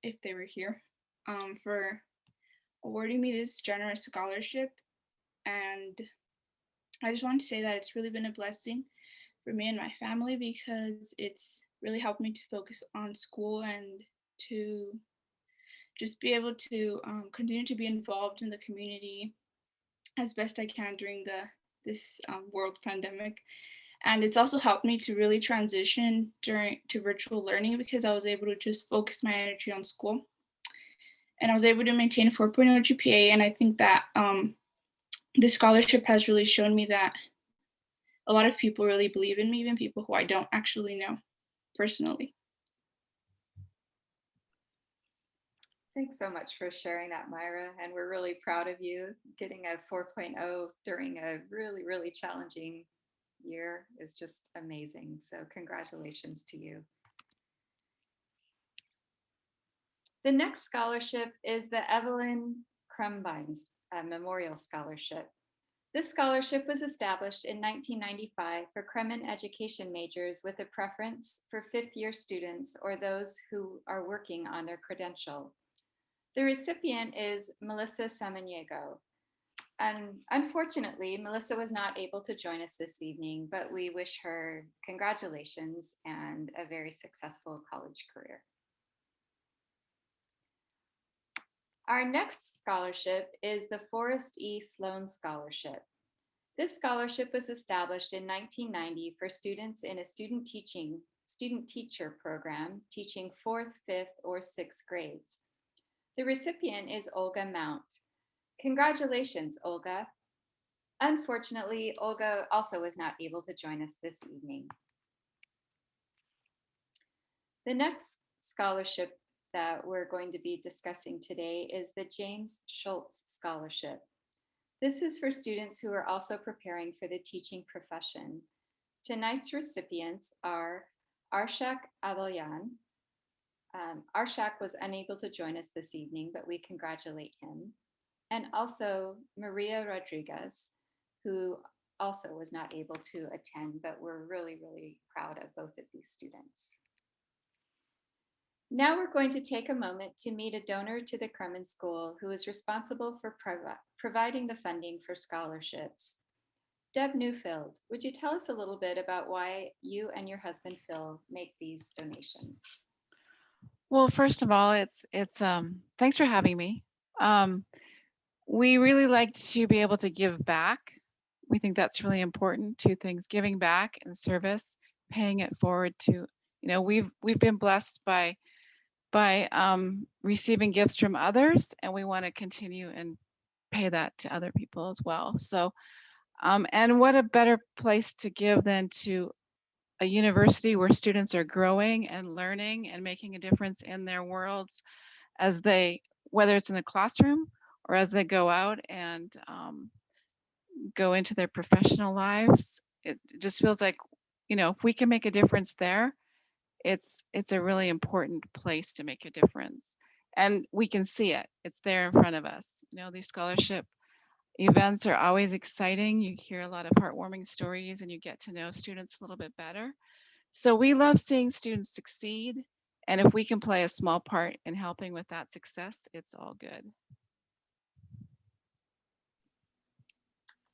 if they were here, for awarding me this generous scholarship. And I just want to say that it's really been a blessing for me and my family because it's really helped me to focus on school and to just be able to continue to be involved in the community as best I can during this world pandemic. And it's also helped me to really transition during to virtual learning because I was able to just focus my energy on school, and I was able to maintain a 4.0 GPA. And I think that this scholarship has really shown me that a lot of people really believe in me, even people who I don't actually know personally. Thanks so much for sharing that, Myra. And we're really proud of you. Getting a 4.0 during a really, really challenging year is just amazing. So congratulations to you. The next scholarship is the Evelyn Crumbiness Memorial Scholarship. This scholarship was established in 1995 for Kremen education majors with a preference for fifth-year students or those who are working on their credential. The recipient is Melissa Samaniego. And unfortunately, Melissa was not able to join us this evening, but we wish her congratulations and a very successful college career. Our next scholarship is the Forrest E. Sloan Scholarship. This scholarship was established in 1990 for students in a student teacher program teaching 4th, 5th, or 6th grades. The recipient is Olga Mount. Congratulations, Olga. Unfortunately, Olga also was not able to join us this evening. The next scholarship that we're going to be discussing today is the James Shultz Scholarship. This is for students who are also preparing for the teaching profession. Tonight's recipients are Arshak Abelyan. Arshak was unable to join us this evening, but we congratulate him. And also Maria Rodriguez, who also was not able to attend, but we're really, really proud of both of these students. Now we're going to take a moment to meet a donor to the Kremen School who is responsible for providing the funding for scholarships. Deb Newfield, would you tell us a little bit about why you and your husband Phil make these donations? Well, first of all, it's thanks for having me. We really like to be able to give back. We think that's really important. Two things: giving back and service, paying it forward to. We've been blessed by receiving gifts from others, and we want to continue and pay that to other people as well. So, and what a better place to give than to a university where students are growing and learning and making a difference in their worlds as they, whether it's in the classroom or as they go out and go into their professional lives. It just feels like, if we can make a difference there, it's a really important place to make a difference. And we can see it. It's there in front of us. These scholarship events are always exciting. You hear a lot of heartwarming stories and you get to know students a little bit better. So we love seeing students succeed. And if we can play a small part in helping with that success, it's all good.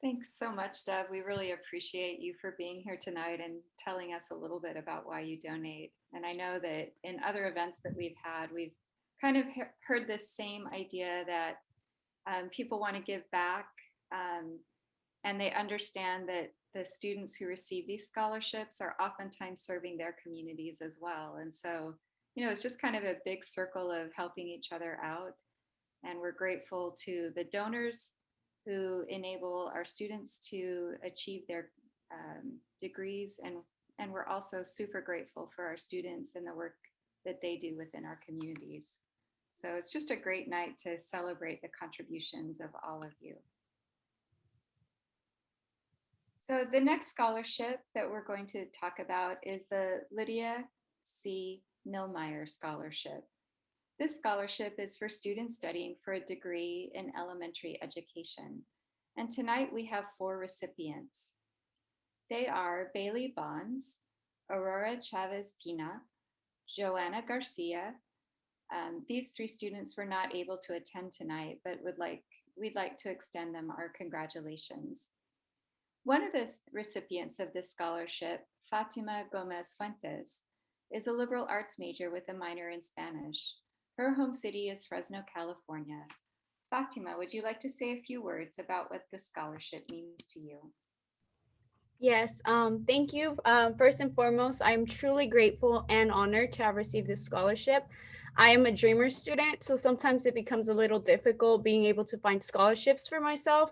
Thanks so much, Deb. We really appreciate you for being here tonight and telling us a little bit about why you donate. And I know that in other events that we've had, we've kind of heard this same idea that people want to give back, and they understand that the students who receive these scholarships are oftentimes serving their communities as well. And so, it's just kind of a big circle of helping each other out. And we're grateful to the donors who enable our students to achieve their degrees. And we're also super grateful for our students and the work that they do within our communities. So it's just a great night to celebrate the contributions of all of you. So the next scholarship that we're going to talk about is the Lydia C. Nillmeyer Scholarship. This scholarship is for students studying for a degree in elementary education. And tonight we have 4 recipients. They are Bailey Bonds, Aurora Chavez Pina, Joanna Garcia, These 3 students were not able to attend tonight, but we'd like to extend them our congratulations. One of the recipients of this scholarship, Fatima Gomez Fuentes, is a liberal arts major with a minor in Spanish. Her home city is Fresno, California. Fatima, would you like to say a few words about what this scholarship means to you? Yes, thank you. First and foremost, I'm truly grateful and honored to have received this scholarship. I am a Dreamer student, so sometimes it becomes a little difficult being able to find scholarships for myself.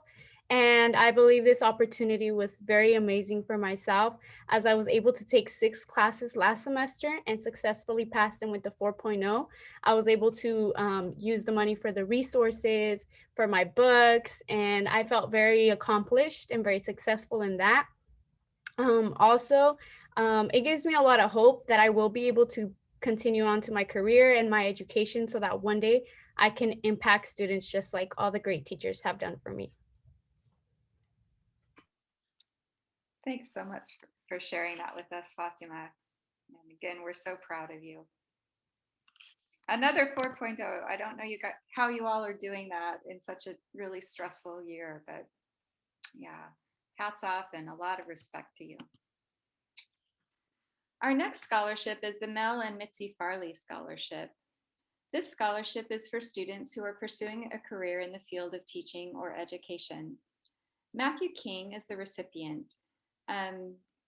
And I believe this opportunity was very amazing for myself, as I was able to take 6 classes last semester and successfully passed them with the 4.0. I was able to use the money for the resources, for my books, and I felt very accomplished and very successful in that. Also, it gives me a lot of hope that I will be able to continue on to my career and my education so that one day I can impact students just like all the great teachers have done for me. Thanks so much for sharing that with us, Fatima. And again, we're so proud of you. Another 4.0. I don't know how you all are doing that in such a really stressful year, but yeah, hats off and a lot of respect to you. Our next scholarship is the Mel and Mitzi Farley Scholarship. This scholarship is for students who are pursuing a career in the field of teaching or education. Matthew King is the recipient.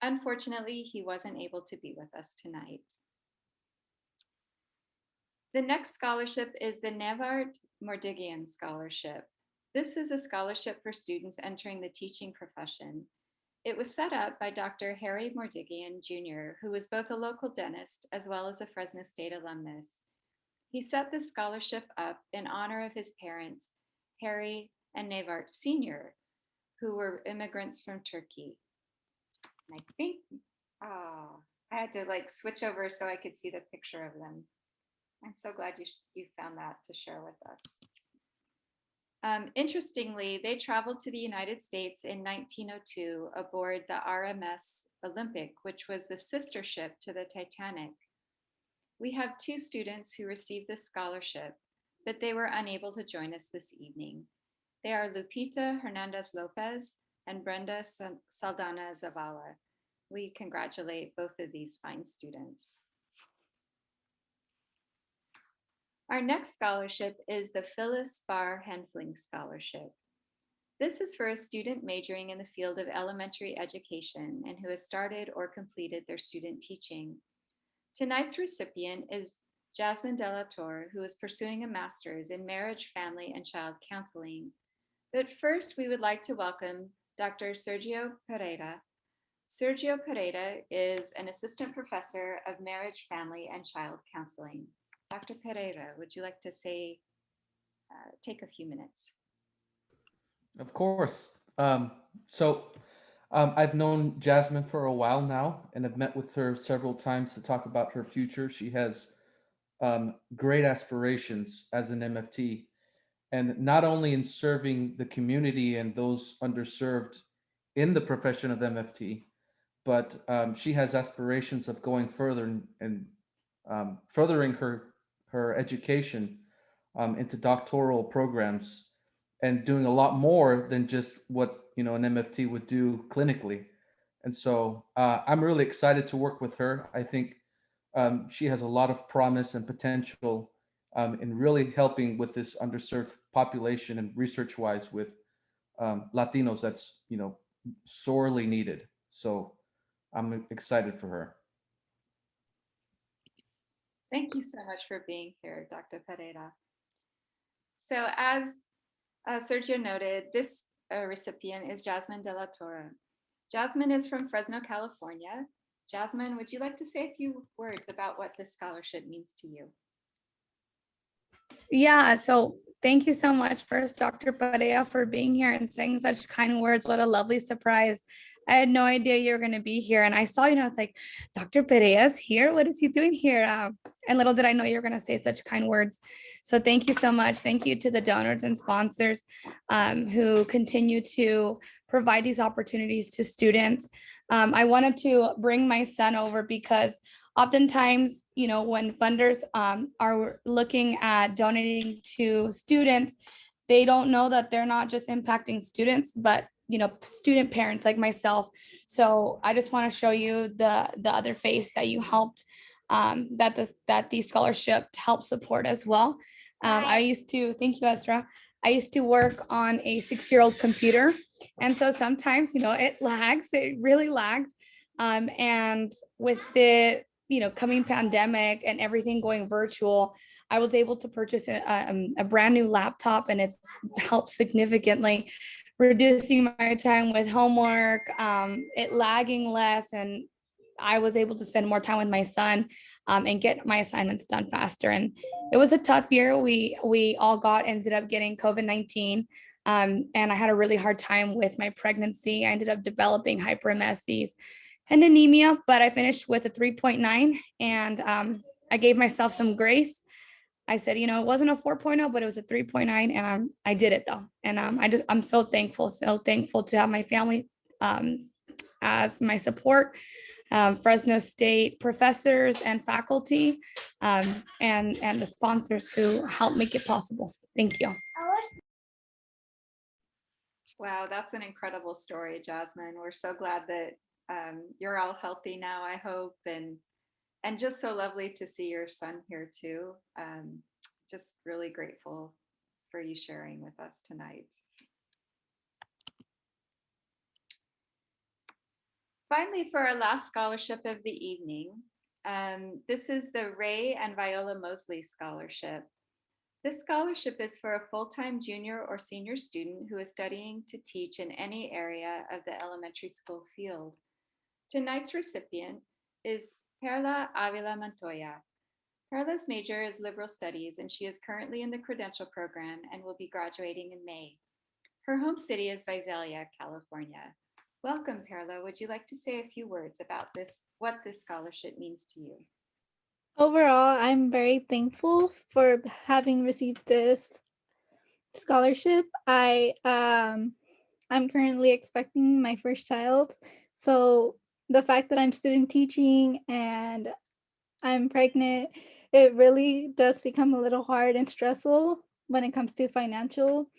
Unfortunately, he wasn't able to be with us tonight. The next scholarship is the Nevart Mordigian Scholarship. This is a scholarship for students entering the teaching profession. It was set up by Dr. Harry Mordigian Jr., who was both a local dentist as well as a Fresno State alumnus. He set this scholarship up in honor of his parents, Harry and Nevart Sr., who were immigrants from Turkey. And I think, I had to switch over so I could see the picture of them. I'm so glad you found that to share with us. Interestingly, they traveled to the United States in 1902 aboard the RMS Olympic, which was the sister ship to the Titanic. We have 2 students who received this scholarship, but they were unable to join us this evening. They are Lupita Hernandez Lopez and Brenda Saldana Zavala. We congratulate both of these fine students. Our next scholarship is the Phyllis Barr Hensling Scholarship. This is for a student majoring in the field of elementary education and who has started or completed their student teaching. Tonight's recipient is Jasmine Delatorre, who is pursuing a master's in marriage, family, and child counseling. But first, we would like to welcome Dr. Sergio Pereira. Sergio Pereira is an assistant professor of marriage, family, and child counseling. Dr. Pereira, would you like to take a few minutes? Of course. I've known Jasmine for a while now, and I've met with her several times to talk about her future. She has great aspirations as an MFT, and not only in serving the community and those underserved in the profession of MFT, but she has aspirations of going further and furthering her education into doctoral programs and doing a lot more than just what an MFT would do clinically. And so I'm really excited to work with her. I think she has a lot of promise and potential in really helping with this underserved population and research-wise with Latinos that's sorely needed. So I'm excited for her. Thank you so much for being here, Dr. Pereira. So as Sergio noted, this recipient is Jasmine Delatorre. Jasmine is from Fresno, California. Jasmine, would you like to say a few words about what this scholarship means to you? Yeah, so thank you so much first, Dr. Perea, for being here and saying such kind words. What a lovely surprise. I had no idea you were going to be here. And I saw you and I was like, Dr. Perea's here? What is he doing here? And little did I know you were going to say such kind words. So thank you so much. Thank you to the donors and sponsors who continue to provide these opportunities to students. I wanted to bring my son over because oftentimes, when funders are looking at donating to students, they don't know that they're not just impacting students, but student parents like myself. So I just want to show you the other face that you helped, that the scholarship helped support as well. Thank you, Ezra. I used to work on a 6-year-old computer. And so sometimes, it lags, it really lagged. And with the, coming pandemic and everything going virtual, I was able to purchase a brand new laptop, and it's helped significantly reducing my time with homework, it lagging less, and I was able to spend more time with my son, and get my assignments done faster. And it was a tough year. We all ended up getting COVID-19. And I had a really hard time with my pregnancy. I ended up developing hyperemesis and anemia, but I finished with a 3.9, and I gave myself some grace. I said, it wasn't a 4.0, but it was a 3.9, and I did it though. And I'm so thankful to have my family as my support, Fresno State professors and faculty, and the sponsors who helped make it possible. Thank you. Wow, that's an incredible story, Jasmine. We're so glad that you're all healthy now, I hope, and just so lovely to see your son here too. Just really grateful for you sharing with us tonight. Finally, for our last scholarship of the evening, this is the Ray and Viola Mosley Scholarship. This scholarship is for a full-time junior or senior student who is studying to teach in any area of the elementary school field. Tonight's recipient is Perla Avila Montoya. Perla's major is liberal studies, and she is currently in the credential program and will be graduating in May. Her home city is Visalia, California. Welcome, Perla. Would you like to say a few words about what this scholarship means to you? Overall, I'm very thankful for having received this scholarship. I'm currently expecting my first child. So the fact that I'm student teaching and I'm pregnant, it really does become a little hard and stressful when it comes to financial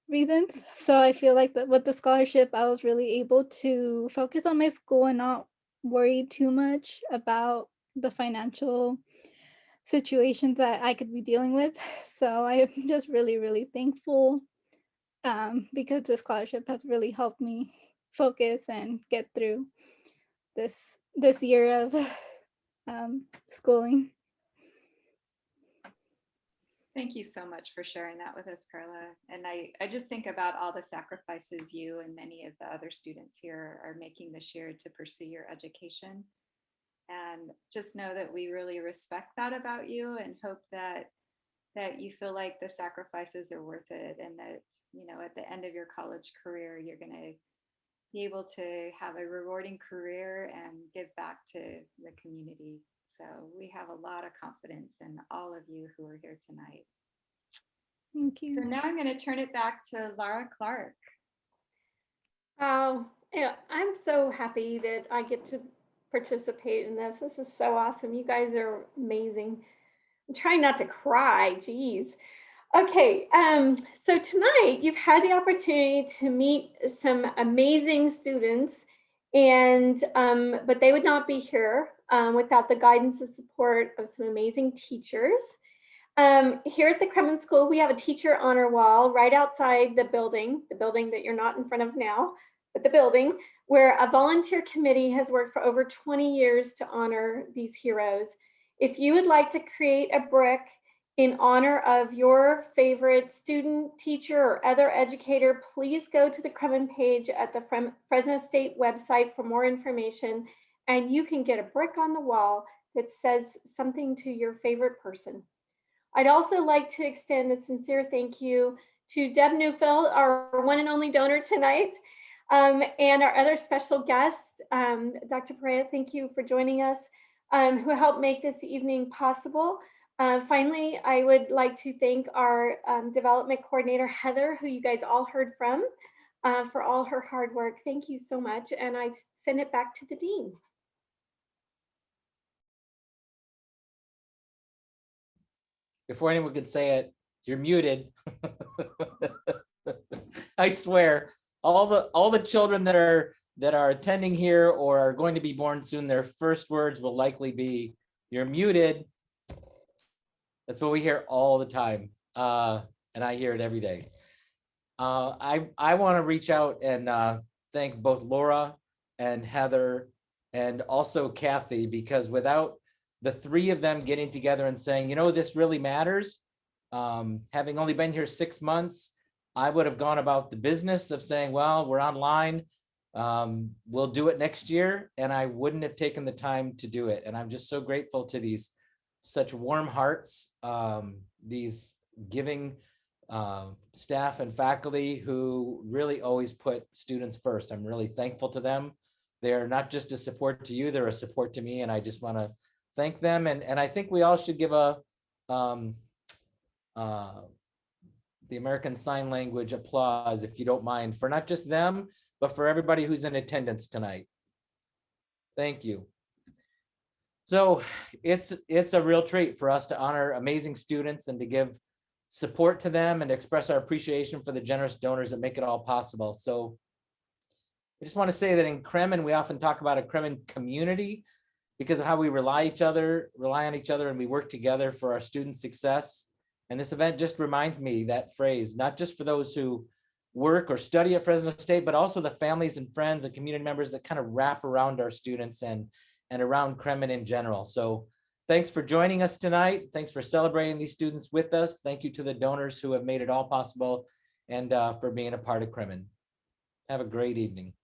reasons. So I feel like that with the scholarship, I was really able to focus on my school and not worry too much about the financial situations that I could be dealing with. So I'm just really, really thankful because the scholarship has really helped me focus and get through this year of schooling. Thank you so much for sharing that with us, Perla. And I just think about all the sacrifices you and many of the other students here are making this year to pursue your education. And just know that we really respect that about you, and hope that you feel like the sacrifices are worth it, and that, at the end of your college career, you're going to be able to have a rewarding career and give back to the community. So we have a lot of confidence in all of you who are here tonight. Thank you. So now I'm going to turn it back to Laura Clark. Oh, yeah, I'm so happy that I get to participate in this. This is so awesome. You guys are amazing. I'm trying not to cry, geez. Okay, so tonight you've had the opportunity to meet some amazing students, and but they would not be here without the guidance and support of some amazing teachers. Here at the Kremen School, we have a teacher honor wall right outside the building that you're not in front of now, but the building, where a volunteer committee has worked for over 20 years to honor these heroes. If you would like to create a brick in honor of your favorite student, teacher, or other educator, please go to the Kremen page at the Fresno State website for more information, and you can get a brick on the wall that says something to your favorite person. I'd also like to extend a sincere thank you to Deb Neufeld, our one and only donor tonight, and our other special guests. Dr. Perea, thank you for joining us, who helped make this evening possible. Finally, I would like to thank our development coordinator, Heather, who you guys all heard from, for all her hard work. Thank you so much. And I send it back to the dean. before anyone could say it, you're muted. I swear, all the children that are attending here or are going to be born soon, their first words will likely be, "You're muted." That's what we hear all the time, and I hear it every day. I want to reach out and thank both Laura and Heather and also Kathy, because without the three of them getting together and saying, you know, this really matters, having only been here 6 months, I would have gone about the business of saying, well, we're online, we'll do it next year, and I wouldn't have taken the time to do it. And I'm just so grateful to these such warm hearts, these giving staff and faculty who really always put students first. I'm really thankful to them. They're not just a support to you, they're a support to me, and I just want to thank them. And I think we all should give a the American Sign Language applause, if you don't mind, for not just them, but for everybody who's in attendance tonight. Thank you. So it's a real treat for us to honor amazing students and to give support to them and express our appreciation for the generous donors that make it all possible. So I just want to say that in Kremen, we often talk about a Kremen community because of how we rely on each other, and we work together for our students' success. And this event just reminds me that phrase, not just for those who work or study at Fresno State, but also the families and friends and community members that kind of wrap around our students and around Kremen in general. So thanks for joining us tonight. Thanks for celebrating these students with us. Thank you to the donors who have made it all possible and for being a part of Kremen. Have a great evening.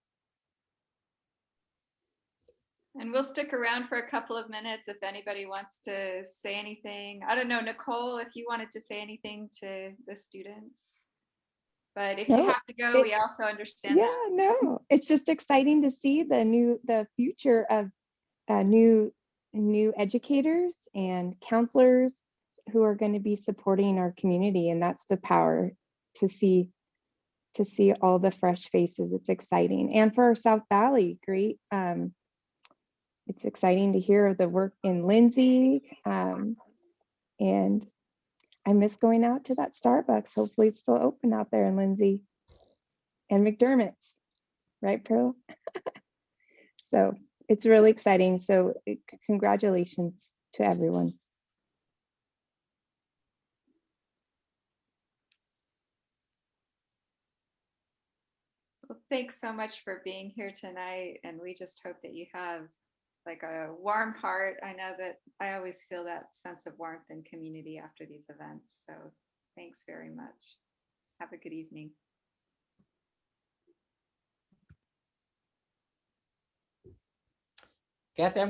And we'll stick around for a couple of minutes if anybody wants to say anything. I don't know, Nicole, if you wanted to say anything to the students. But if you No, have to go, we also understand yeah, that. no, it's just exciting to see the future of new educators and counselors who are going to be supporting our community, and that's the power to see all the fresh faces. It's exciting, and for our South Valley, great. It's exciting to hear the work in Lindsay, and I miss going out to that Starbucks. Hopefully it's still open out there in Lindsay and McDermott's, right, Pearl? So it's really exciting. So congratulations to everyone. Well, thanks so much for being here tonight. And we just hope that you have like a warm heart. I know that I always feel that sense of warmth and community after these events. So thanks very much. Have a good evening. Kathy,